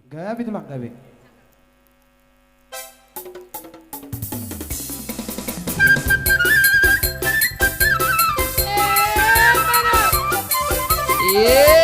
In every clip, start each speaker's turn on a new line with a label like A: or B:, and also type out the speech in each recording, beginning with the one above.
A: Gabi itu lang gabi.
B: Yeah.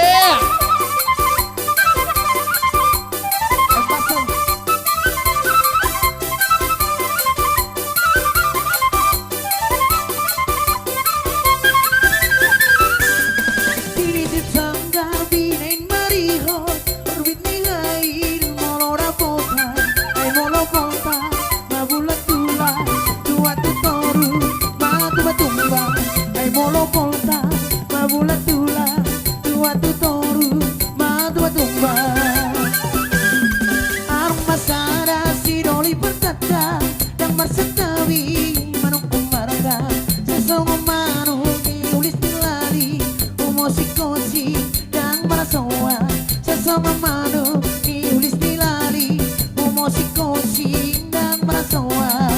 C: Sesama manu diulis dilali Umosiko sindang merasawa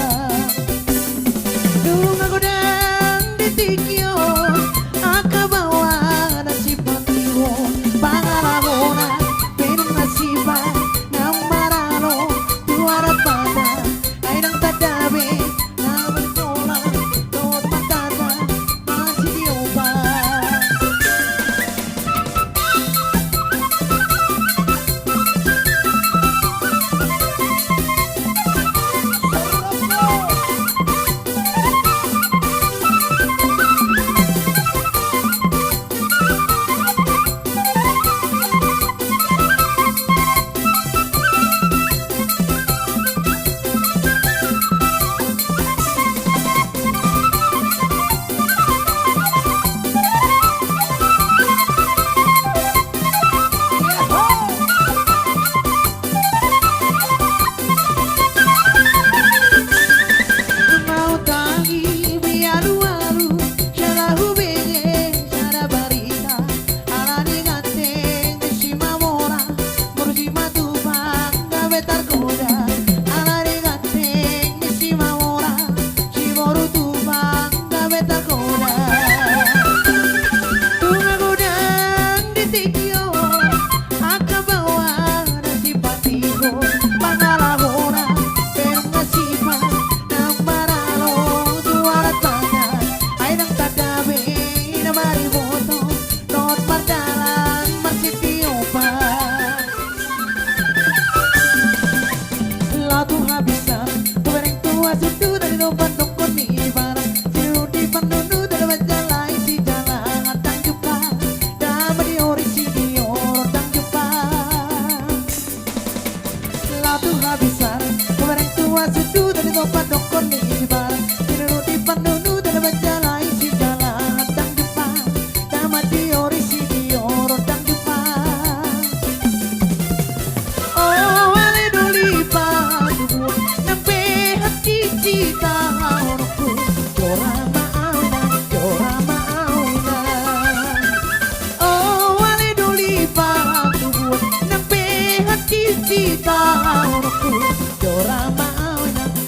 C: Dung aku dan ditikyo Akabawa nasib pantiwo Pangalahona Penung nasiba Nang maralo Tuarat pada Airang tadabe Nang berkola Tot matata Masih diobat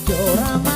C: Jorama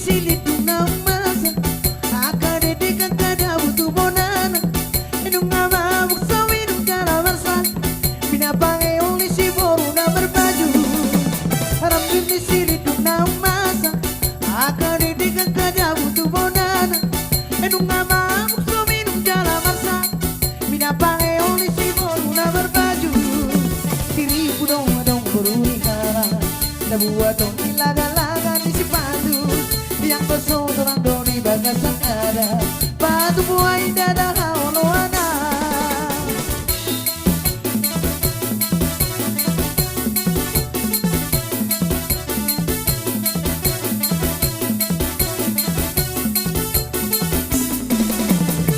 C: silit na masa akadede kakada butuh bonana enung ngamabuk sawinung cara bersan binapange uli si boru na berbaju haram gini silit na masa akadede kakada butuh bonana enung ngamabuk sawinung cara bersan binapange uli si boru na berbaju diriku dong beruri kara na buat dong ilaga-laga di sepatu yang besok orang doni bagasan ada batu buai dada haoloana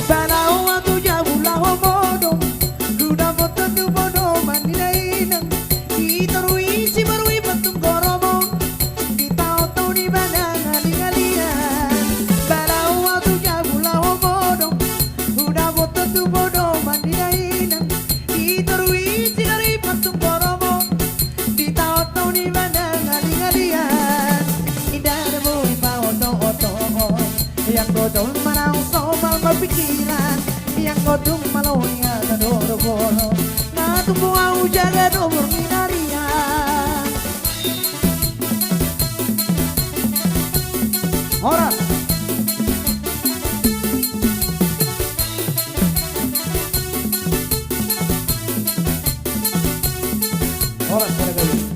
C: balau aku jauh lah bodoh udah foto tu bodoh mandinainang ditarui si barui patung goromo kita oto di badang aling-alian balau aku jauh lah bodoh udah foto tu bodoh mandinainang ditarui si barui patung goromo kita oto di badang aling-alian indah na boy pa oto-oto yang godol manau somal berpikiran yang godong malonya kadoro-boro na tumbuh au jaga nomor minaria
A: Horas. Horas para Gaby.